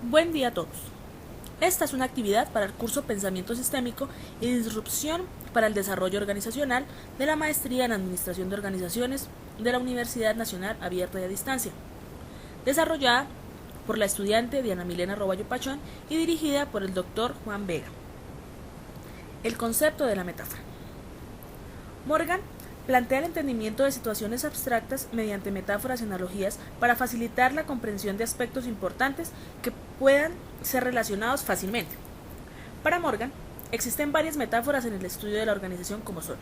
Buen día a todos. Esta es una actividad para el curso Pensamiento Sistémico y Disrupción para el Desarrollo Organizacional de la Maestría en Administración de Organizaciones de la Universidad Nacional Abierta y a Distancia, desarrollada por la estudiante Diana Milena Roballo Pachón y dirigida por el doctor Juan Vega. El concepto de la metáfora. Morgan plantea el entendimiento de situaciones abstractas mediante metáforas y analogías para facilitar la comprensión de aspectos importantes que puedan ser relacionados fácilmente. Para Morgan, existen varias metáforas en el estudio de la organización como son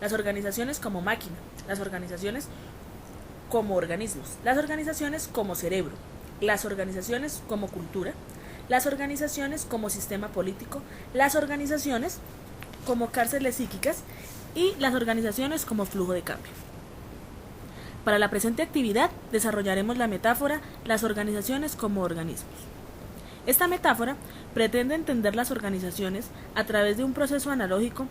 las organizaciones como máquina, las organizaciones como organismos, las organizaciones como cerebro, las organizaciones como cultura, las organizaciones como sistema político, las organizaciones como cárceles psíquicas y las organizaciones como flujo de cambio. Para la presente actividad desarrollaremos la metáfora las organizaciones como organismos. Esta metáfora pretende entender las organizaciones a través de un proceso analógico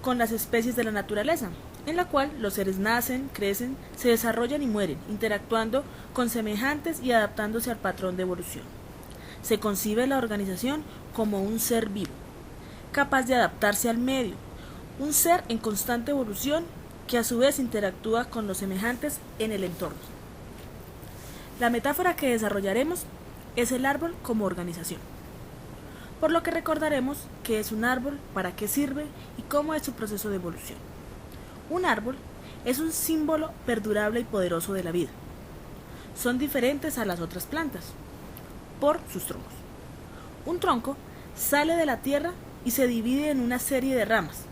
con las especies de la naturaleza, en la cual los seres nacen, crecen, se desarrollan y mueren, interactuando con semejantes y adaptándose al patrón de evolución. Se concibe la organización como un ser vivo, capaz de adaptarse al medio, un ser en constante evolución que a su vez interactúa con los semejantes en el entorno. La metáfora que desarrollaremos es el árbol como organización, por lo que recordaremos qué es un árbol, para qué sirve y cómo es su proceso de evolución. Un árbol es un símbolo perdurable y poderoso de la vida. Son diferentes a las otras plantas por sus troncos. Un tronco sale de la tierra y se divide en una serie de ramas.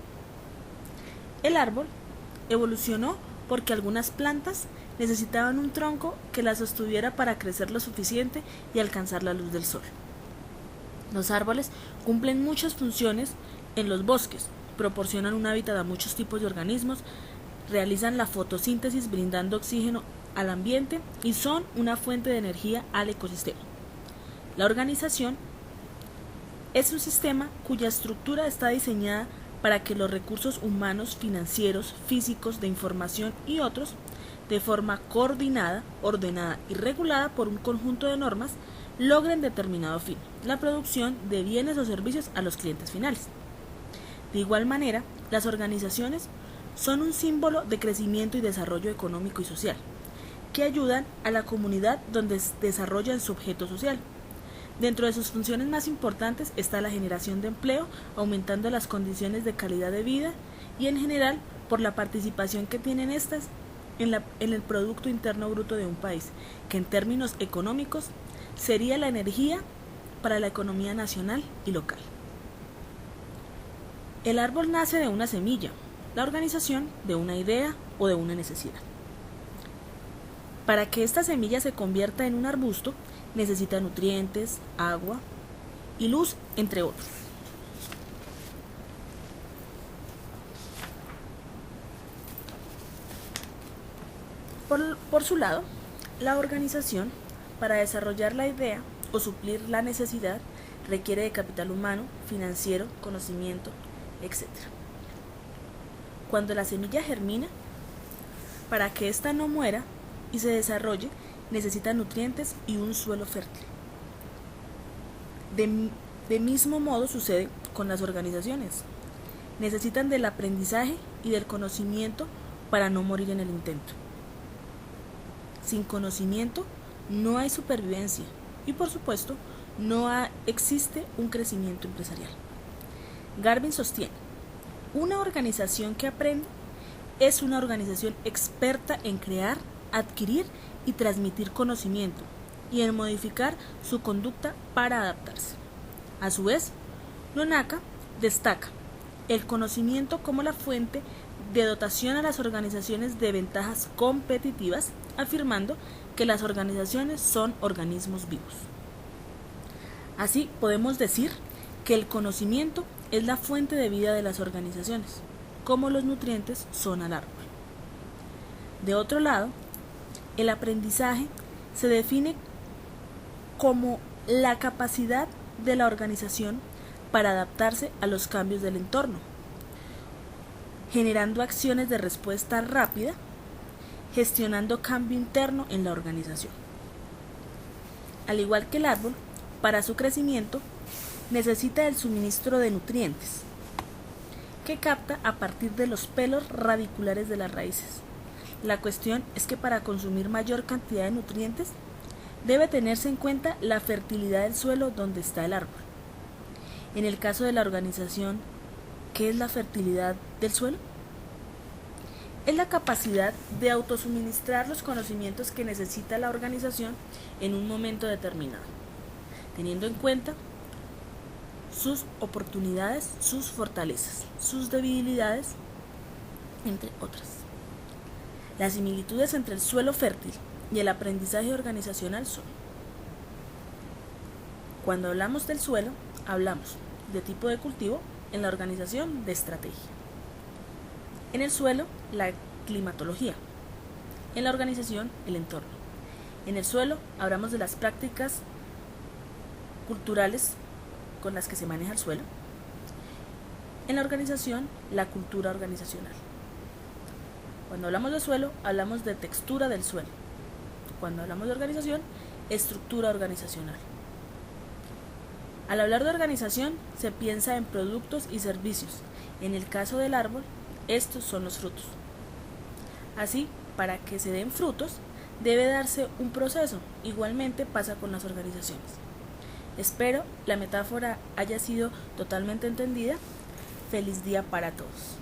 El árbol evolucionó porque algunas plantas necesitaban un tronco que las sostuviera para crecer lo suficiente y alcanzar la luz del sol. Los árboles cumplen muchas funciones en los bosques, proporcionan un hábitat a muchos tipos de organismos, realizan la fotosíntesis brindando oxígeno al ambiente y son una fuente de energía al ecosistema. La organización es un sistema cuya estructura está diseñada para que los recursos humanos, financieros, físicos, de información y otros, de forma coordinada, ordenada y regulada por un conjunto de normas, logren determinado fin, la producción de bienes o servicios a los clientes finales. De igual manera, las organizaciones son un símbolo de crecimiento y desarrollo económico y social, que ayudan a la comunidad donde desarrollan su objeto social. Dentro de sus funciones más importantes está la generación de empleo, aumentando las condiciones de calidad de vida y en general por la participación que tienen estas en el Producto Interno Bruto de un país, que en términos económicos sería la energía para la economía nacional y local. El árbol nace de una semilla, la organización de una idea o de una necesidad. Para que esta semilla se convierta en un arbusto, necesita nutrientes, agua y luz, entre otros. Por su lado, la organización, para desarrollar la idea o suplir la necesidad, requiere de capital humano, financiero, conocimiento, etc. Cuando la semilla germina, para que ésta no muera y se desarrolle, necesita nutrientes y un suelo fértil. De mismo modo sucede con las organizaciones. Necesitan del aprendizaje y del conocimiento para no morir en el intento. Sin conocimiento no hay supervivencia y, por supuesto, no existe un crecimiento empresarial. Garvin sostiene, una organización que aprende es una organización experta en crear, adquirir y transmitir conocimiento y en modificar su conducta para adaptarse. A su vez, Nonaka destaca el conocimiento como la fuente de dotación a las organizaciones de ventajas competitivas, afirmando que las organizaciones son organismos vivos. Así podemos decir que el conocimiento es la fuente de vida de las organizaciones, como los nutrientes son al árbol. De otro lado, el aprendizaje se define como la capacidad de la organización para adaptarse a los cambios del entorno, generando acciones de respuesta rápida, gestionando cambio interno en la organización. Al igual que el árbol, para su crecimiento necesita el suministro de nutrientes que capta a partir de los pelos radiculares de las raíces. La cuestión es que para consumir mayor cantidad de nutrientes debe tenerse en cuenta la fertilidad del suelo donde está el árbol. En el caso de la organización, ¿qué es la fertilidad del suelo? Es la capacidad de autosuministrar los conocimientos que necesita la organización en un momento determinado, teniendo en cuenta sus oportunidades, sus fortalezas, sus debilidades, entre otras. Las similitudes entre el suelo fértil y el aprendizaje organizacional son: cuando hablamos del suelo, hablamos de tipo de cultivo, en la organización de estrategia. En el suelo, la climatología. En la organización, el entorno. En el suelo, hablamos de las prácticas culturales con las que se maneja el suelo. En la organización, la cultura organizacional. Cuando hablamos de suelo, hablamos de textura del suelo. Cuando hablamos de organización, estructura organizacional. Al hablar de organización, se piensa en productos y servicios. En el caso del árbol, estos son los frutos. Así, para que se den frutos, debe darse un proceso. Igualmente pasa con las organizaciones. Espero la metáfora haya sido totalmente entendida. Feliz día para todos.